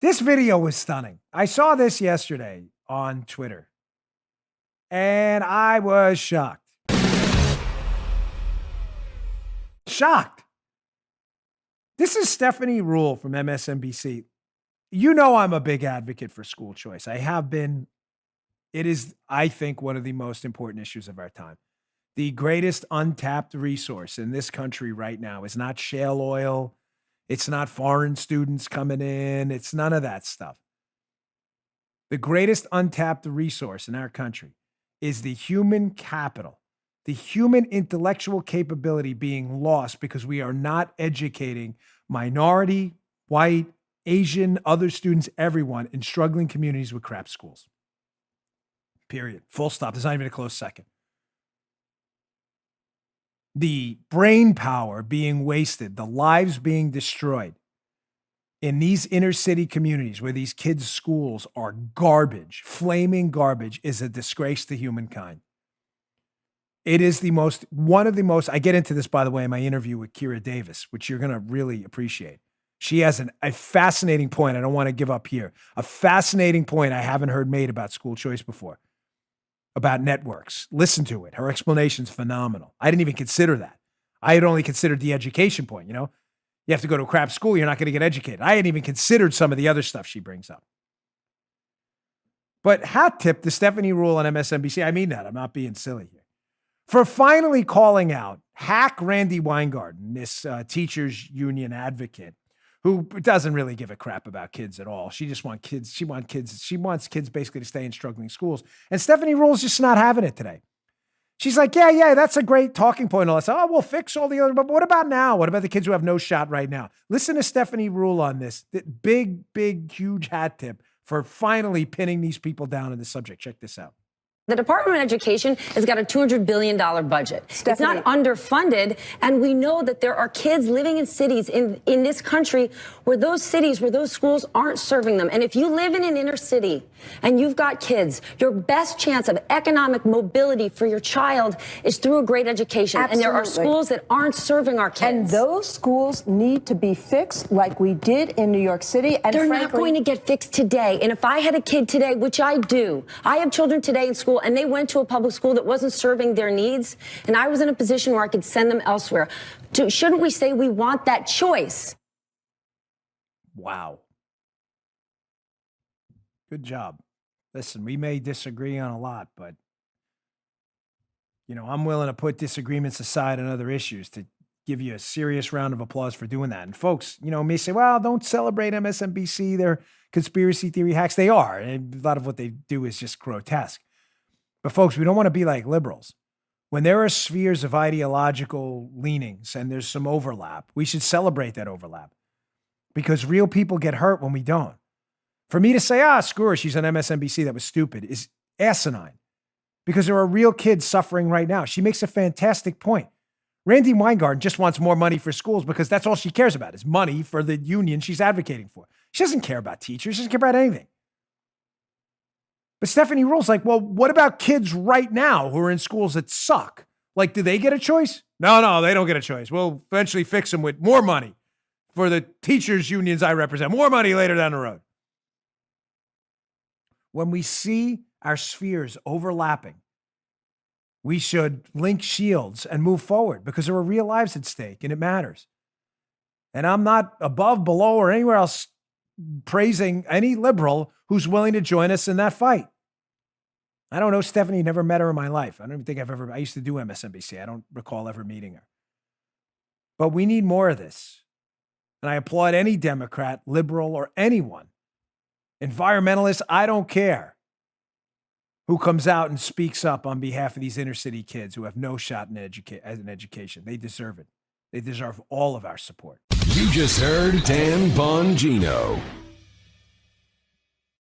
This video was stunning. I saw this yesterday on Twitter, and I was shocked. Shocked. This is Stephanie Ruhle from MSNBC. You know I'm a big advocate for school choice. I have been. It is, I think, one of the most important issues of our time. The greatest untapped resource in this country right now is not shale oil. It's not foreign students coming in. It's none of that stuff. The greatest untapped resource in our country is the human capital, the human intellectual capability being lost because we are not educating minority, white, Asian, other students, everyone in struggling communities with crap schools. Period. Full stop. There's not even a close second. The brain power being wasted, the lives being destroyed in these inner city communities where these kids' schools are garbage, flaming garbage, is a disgrace to humankind. It is one of the most, I get into this, by the way, in my interview with Kira Davis, which you're going to really appreciate. She has a fascinating point I don't want to give up here. A fascinating point I haven't heard made about school choice before. About networks. Listen to it. Her explanation's phenomenal. I didn't even consider that. I had only considered the education point, you know? You have to go to a crap school, you're not going to get educated. I hadn't even considered some of the other stuff she brings up. But hat tip to Stephanie Ruhle on MSNBC. I mean that. I'm not being silly here. For finally calling out hack Randy Weingarten, this teachers union advocate, who doesn't really give a crap about kids at all. She just wants kids. She wants kids basically to stay in struggling schools. And Stephanie Ruhle's just not having it today. She's like, yeah, that's a great talking point. All that stuff. Oh, we'll fix all the other, but what about now? What about the kids who have no shot right now? Listen to Stephanie Ruhle on this. Big, huge hat tip for finally pinning these people down in the subject. Check this out. The Department of Education has got a $200 billion budget. Stephanie. It's not underfunded, and we know that there are kids living in cities in this country where those schools aren't serving them. And if you live in an inner city and you've got kids, your best chance of economic mobility for your child is through a great education. Absolutely. And there are schools that aren't serving our kids. And those schools need to be fixed like we did in New York City. And they're not going to get fixed today. And if I had a kid today, which I do, I have children today in school, and they went to a public school that wasn't serving their needs, and I was in a position where I could send them elsewhere. Shouldn't we say we want that choice? Wow. Good job. Listen, we may disagree on a lot, but, I'm willing to put disagreements aside on other issues to give you a serious round of applause for doing that. And folks, may say, well, don't celebrate MSNBC. They're conspiracy theory hacks. They are. And a lot of what they do is just grotesque. But folks, we don't want to be like liberals. When there are spheres of ideological leanings and there's some overlap, we should celebrate that overlap because real people get hurt when we don't. For me to say, screw her, she's on MSNBC, that was stupid, is asinine because there are real kids suffering right now. She makes a fantastic point. Randy Weingarten just wants more money for schools because that's all she cares about is money for the union she's advocating for. She doesn't care about teachers. She doesn't care about anything. But Stephanie Ruhle's like, well, what about kids right now who are in schools that suck? Like, do they get a choice? No, they don't get a choice. We'll eventually fix them with more money for the teachers' unions I represent. More money later down the road. When we see our spheres overlapping, we should link shields and move forward because there are real lives at stake and it matters. And I'm not above, below, or anywhere else praising any liberal who's willing to join us in that fight. I don't know Stephanie, never met her in my life. I don't even think I used to do MSNBC. I don't recall ever meeting her. But we need more of this. And I applaud any Democrat, liberal, or anyone, environmentalist, I don't care, who comes out and speaks up on behalf of these inner city kids who have no shot in an education. They deserve it. They deserve all of our support. You just heard Dan Bongino.